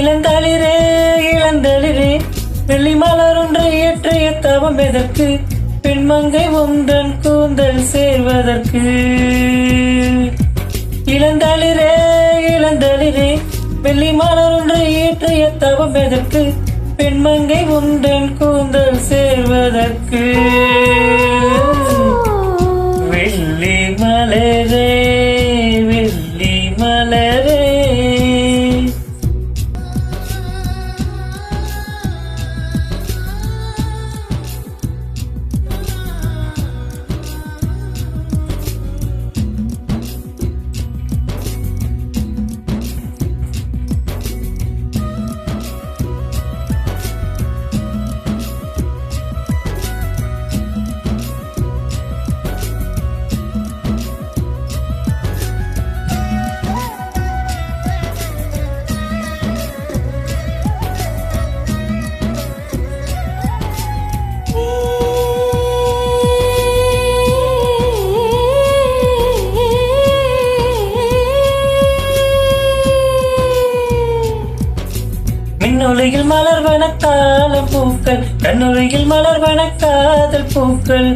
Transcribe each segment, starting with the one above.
இளந்தளிரே இளந்தளிரே வெள்ளி மலர் ஒன்றை ஏற்றிய தவம் எதற்கு? பெண்மங்கை உந்தன் கூந்தல் சேர்வதற்கு. இளந்தளிரே இளந்தளிரே வெள்ளி மலர் ஒன்றை ஏற்றிய தவம் எதற்கு? பெண்மங்கை உந்தன் கூந்தல் சேர்வதற்கு. வெள்ளி மலரே வெள்ளி மலரே. கண்ணுலகில் மலர்வன காலம் பூக்கள், கண்ணுலகில் மலர்வன காதல் பூக்கள்,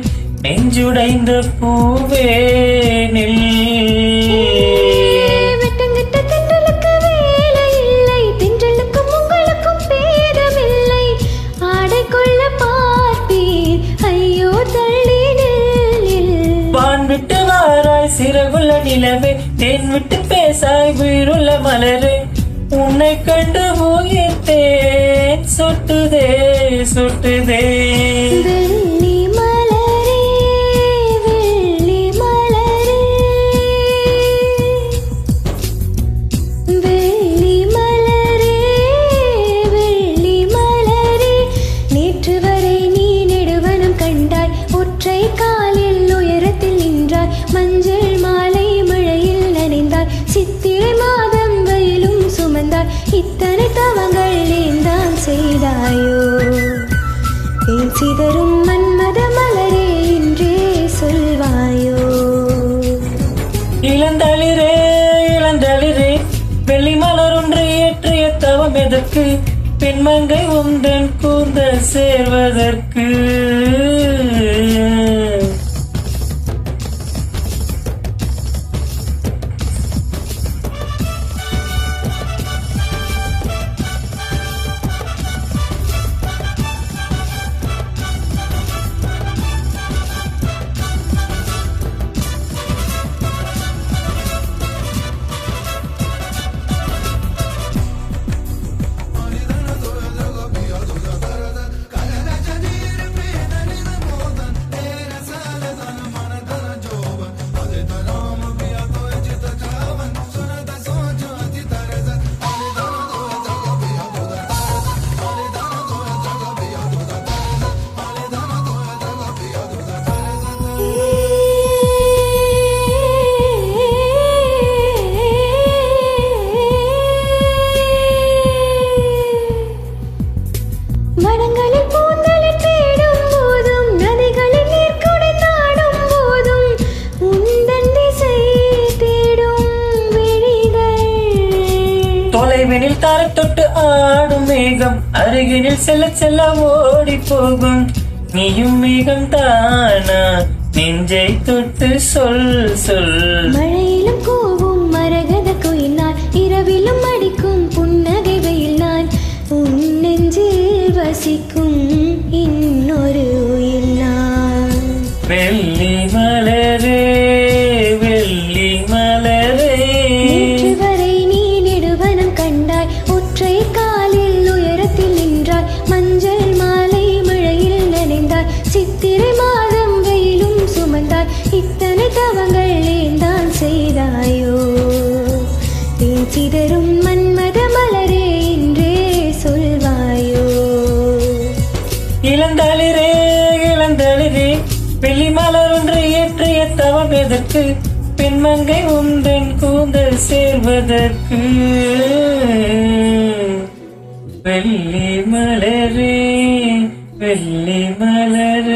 நெஞ்சுடைந்த பூவே நில். விட்டு வாராய் சிறகுள்ள நிலவே, தேன் விட்டு பேசாய் உயிருள்ள மலரே, உன்னை கண்டு உயிர்த்தேன் சுட்டுதே சுட்டுதே. வெள்ளி மலரே வெள்ளி மலரே வெள்ளி மலரே வெள்ளி மலரே. நேற்று வரை நீ நெடுவனம் கண்டாய், ஒற்றை காலில் உயரத்தில் நின்றாய், மஞ்சள் மாலை மழையில் நனைந்தாய், சித்திரை மாதம் வெயிலும் சுமந்தாய், இத்தனை தவங்கள் ஏந்தான் செய்தாயோ? ஏன் சிதறும் மன்மத மலரே என்றே சொல்வாயோ? இளந்தளிரே இளந்தளிரே வெள்ளி மலர் ஒன்று ஏற்றிய தவம் எதற்கு? பெண்மங்கை உந்தன் கூந்தல் சேர்வதற்கு. மனங்களில் பூந்தலை தேடும் போதும், நதிகளில் நீர்க்குடை நாடும் போதும், உந்தன் திசை தேடும் விழிகள். தொலைவினில் தரை தொட்டு ஆடும் மேகம், அருகினில் செல்ல செல்ல ஓடி போகும், நீயும் மேகம் தானா? நெஞ்சை தொட்டு சொல் சொல். மழையிலும் கூவும் மரகத குயில் நான், இரவிலும் அடிக்கும் புன்னகை வெயில் நான், உன் நெஞ்சில் வசிக்கும் இன்னொரு உயிர் நான். வெள்ளி மலரே வெள்ளி மலரே. நேற்று வரை நீ நெடுவனம் கண்டாய், ஒற்றை காலில் உயரத்தில் நின்றாய், மஞ்சள் மாலை மழையில் நனைந்தாய், சித்திரை மாதம் வெயிலும் சுமந்தாய், இத்தனை தவங்கள் ஏந்தான் செய்தாயோ? தேன் சிதறும் மன்மத மலரே என்றே சொல்வாயோ? இளந்தளிரே இளந்தளிரே வெள்ளி மலர் ஒன்று ஏற்றிய தவம் எதற்கு? பெண்மங்கை உந்தன் கூந்தல் சேர்வதற்கு. வெள்ளி மலரே வெள்ளி மலரே.